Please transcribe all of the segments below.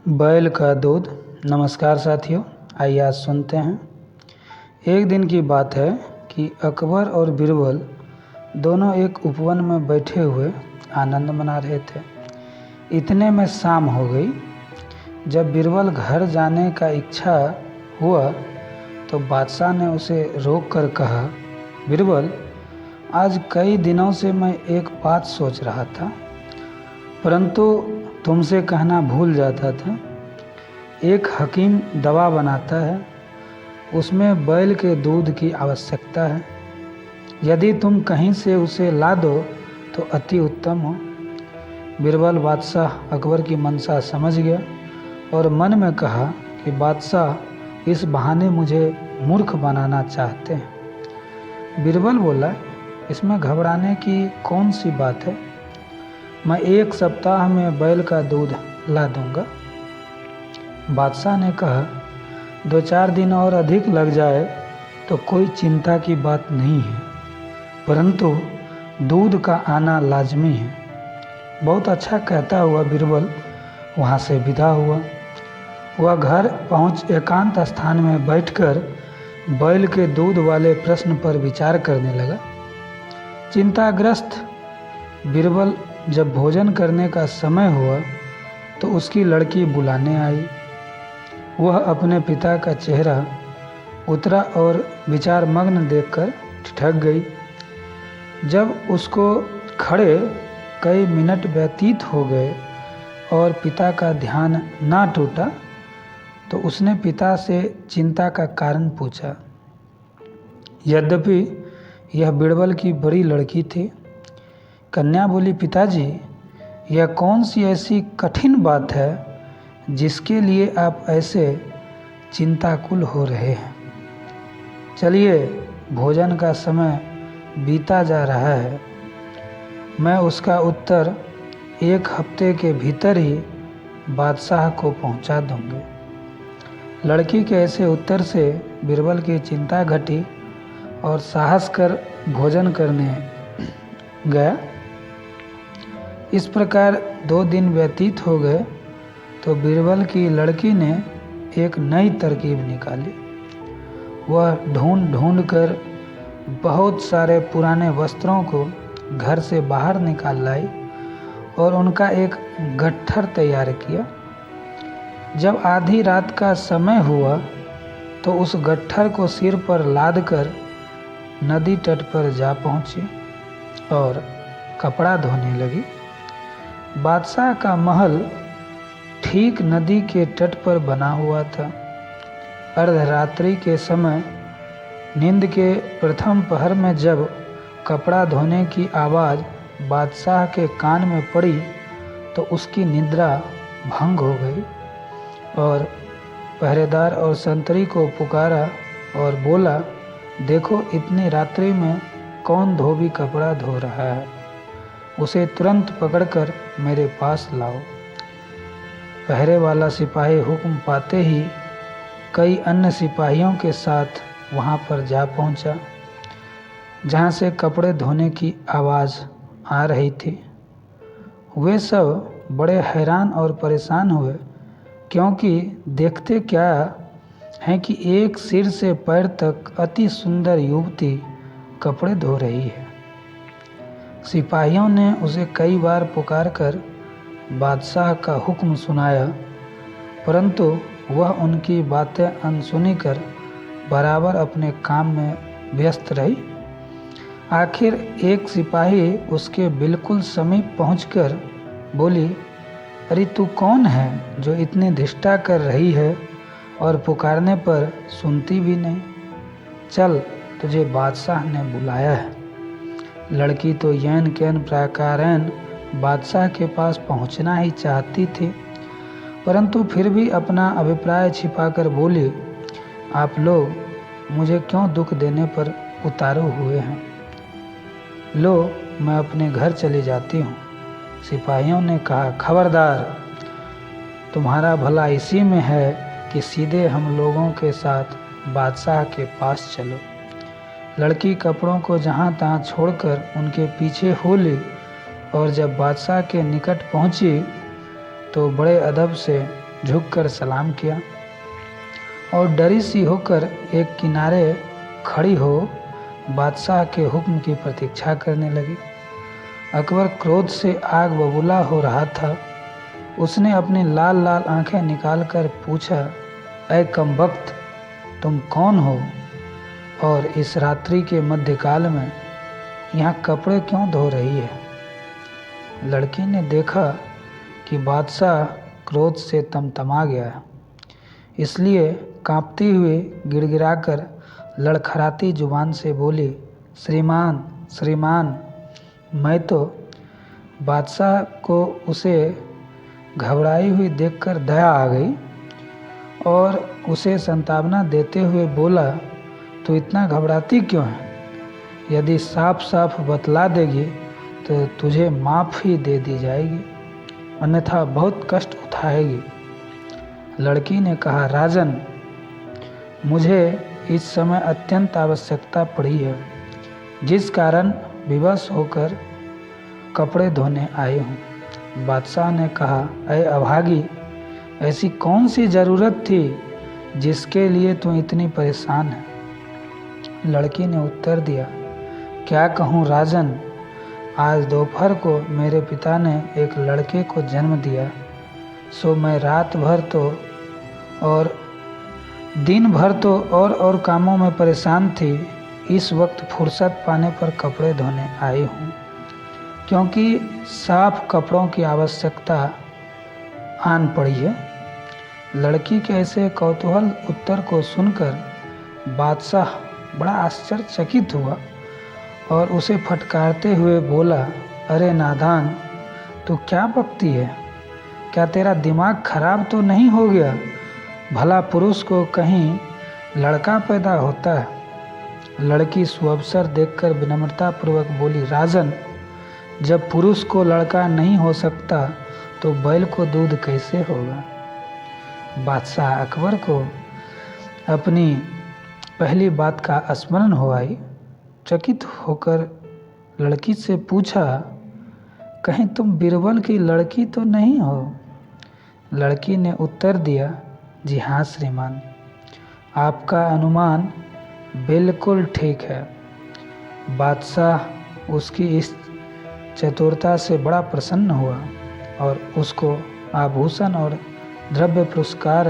बैल का दूध। नमस्कार साथियों, आइए आज सुनते हैं। एक दिन की बात है कि अकबर और बीरबल दोनों एक उपवन में बैठे हुए आनंद मना रहे थे। इतने में शाम हो गई। जब बीरबल घर जाने का इच्छा हुआ तो बादशाह ने उसे रोक कर कहा, बीरबल, आज कई दिनों से मैं एक बात सोच रहा था, परंतु तुमसे कहना भूल जाता था। एक हकीम दवा बनाता है, उसमें बैल के दूध की आवश्यकता है। यदि तुम कहीं से उसे ला दो तो अति उत्तम हो। बीरबल बादशाह अकबर की मंशा समझ गया और मन में कहा कि बादशाह इस बहाने मुझे मूर्ख बनाना चाहते हैं। बीरबल बोला, इसमें घबराने की कौन सी बात है, मैं 1 सप्ताह में बैल का दूध ला दूंगा। बादशाह ने कहा, 2-4 दिन और अधिक लग जाए तो कोई चिंता की बात नहीं है, परंतु दूध का आना लाजमी है। बहुत अच्छा कहता हुआ बीरबल वहाँ से विदा हुआ। वह घर पहुँच एकांत स्थान में बैठकर बैल के दूध वाले प्रश्न पर विचार करने लगा। चिंताग्रस्त बीरबल जब भोजन करने का समय हुआ तो उसकी लड़की बुलाने आई। वह अपने पिता का चेहरा उतरा और विचारमग्न देखकर ठिठक गई। जब उसको खड़े कई मिनट व्यतीत हो गए और पिता का ध्यान ना टूटा तो उसने पिता से चिंता का कारण पूछा। यद्यपि यह बीरबल की बड़ी लड़की थी। कन्या बोली, पिताजी, यह कौन सी ऐसी कठिन बात है जिसके लिए आप ऐसे चिंताकुल हो रहे हैं। चलिए, भोजन का समय बीता जा रहा है, मैं उसका उत्तर 1 हफ्ते के भीतर ही बादशाह को पहुंचा दूंगी। लड़की के ऐसे उत्तर से बीरबल की चिंता घटी और साहस कर भोजन करने गया। इस प्रकार 2 दिन व्यतीत हो गए तो बीरबल की लड़की ने एक नई तरकीब निकाली। वह ढूंढ कर बहुत सारे पुराने वस्त्रों को घर से बाहर निकाल लाई और उनका एक गट्ठर तैयार किया। जब आधी रात का समय हुआ तो उस गट्ठर को सिर पर लाद कर नदी तट पर जा पहुंची और कपड़ा धोने लगी। बादशाह का महल ठीक नदी के तट पर बना हुआ था। अर्धरात्रि के समय नींद के प्रथम पहर में जब कपड़ा धोने की आवाज़ बादशाह के कान में पड़ी तो उसकी निद्रा भंग हो गई और पहरेदार और संतरी को पुकारा और बोला, देखो, इतनी रात्रि में कौन धोबी कपड़ा धो रहा है, उसे तुरंत पकड़कर मेरे पास लाओ। पहरे वाला सिपाही हुक्म पाते ही कई अन्य सिपाहियों के साथ वहां पर जा पहुंचा, जहां से कपड़े धोने की आवाज़ आ रही थी। वे सब बड़े हैरान और परेशान हुए, क्योंकि देखते क्या है कि एक सिर से पैर तक अति सुंदर युवती कपड़े धो रही है। सिपाहियों ने उसे कई बार पुकार कर बादशाह का हुक्म सुनाया, परंतु वह उनकी बातें अनसुनी कर बराबर अपने काम में व्यस्त रही। आखिर एक सिपाही उसके बिल्कुल समीप पहुंचकर बोली, अरे तू कौन है जो इतनी धिष्ठा कर रही है और पुकारने पर सुनती भी नहीं। चल, तुझे बादशाह ने बुलाया है। लड़की तो यैन कैन प्राकारेण बादशाह के पास पहुंचना ही चाहती थी, परंतु फिर भी अपना अभिप्राय छिपाकर बोली, आप लोग मुझे क्यों दुख देने पर उतारू हुए हैं। लो, मैं अपने घर चली जाती हूँ। सिपाहियों ने कहा, खबरदार, तुम्हारा भला इसी में है कि सीधे हम लोगों के साथ बादशाह के पास चलो। लड़की कपड़ों को जहाँ तहाँ छोड़कर उनके पीछे हो ली और जब बादशाह के निकट पहुँची तो बड़े अदब से झुककर सलाम किया और डरी सी होकर एक किनारे खड़ी हो बादशाह के हुक्म की प्रतीक्षा करने लगी। अकबर क्रोध से आग बबूला हो रहा था। उसने अपनी लाल लाल आंखें निकालकर पूछा, ऐ कमबख्त, तुम कौन हो और इस रात्रि के मध्यकाल में यहाँ कपड़े क्यों धो रही है? लड़की ने देखा कि बादशाह क्रोध से तमतमा गया है, इसलिए कांपती हुई गिड़गिड़ाकर लड़खड़ाती जुबान से बोली, श्रीमान श्रीमान। मैं तो बादशाह को उसे घबराई हुई देखकर दया आ गई और उसे सांत्वना देते हुए बोला, तो इतना घबराती क्यों है? यदि साफ साफ बतला देगी तो तुझे माफ़ ही दे दी जाएगी, अन्यथा बहुत कष्ट उठाएगी। लड़की ने कहा, राजन, मुझे इस समय अत्यंत आवश्यकता पड़ी है, जिस कारण विवश होकर कपड़े धोने आई हूँ। बादशाह ने कहा, ऐ अभागी, ऐसी कौन सी ज़रूरत थी जिसके लिए तू इतनी परेशान है? लड़की ने उत्तर दिया, क्या कहूँ राजन, आज दोपहर को मेरे पिता ने एक लड़के को जन्म दिया, सो मैं रात भर तो और दिन भर तो और कामों में परेशान थी। इस वक्त फुर्सत पाने पर कपड़े धोने आई हूँ, क्योंकि साफ कपड़ों की आवश्यकता आन पड़ी है। लड़की के ऐसे कौतूहल उत्तर को सुनकर बादशाह बड़ा आश्चर्यचकित हुआ और उसे फटकारते हुए बोला, अरे नादान, तू क्या बकती है? क्या तेरा दिमाग खराब तो नहीं हो गया? भला पुरुष को कहीं लड़का पैदा होता है? लड़की सुअवसर देखकर विनम्रतापूर्वक बोली, राजन, जब पुरुष को लड़का नहीं हो सकता तो बैल को दूध कैसे होगा? बादशाह अकबर को अपनी पहली बात का स्मरण हो आई। चकित होकर लड़की से पूछा, कहीं तुम बीरबल की लड़की तो नहीं हो? लड़की ने उत्तर दिया, जी हाँ श्रीमान, आपका अनुमान बिल्कुल ठीक है। बादशाह उसकी इस चतुरता से बड़ा प्रसन्न हुआ और उसको आभूषण और द्रव्य पुरस्कार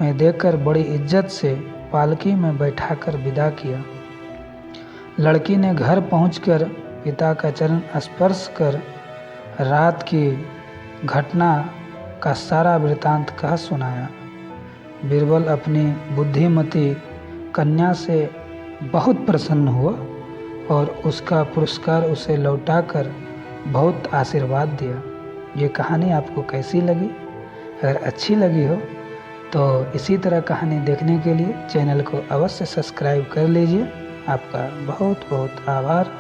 में देकर बड़ी इज्जत से पालकी में बैठाकर विदा किया। लड़की ने घर पहुंचकर पिता का चरण स्पर्श कर रात की घटना का सारा वृतांत कह सुनाया। बीरबल अपनी बुद्धिमती कन्या से बहुत प्रसन्न हुआ और उसका पुरस्कार उसे लौटाकर बहुत आशीर्वाद दिया। ये कहानी आपको कैसी लगी? अगर अच्छी लगी हो तो इसी तरह कहानी देखने के लिए चैनल को अवश्य सब्सक्राइब कर लीजिए। आपका बहुत बहुत आभार।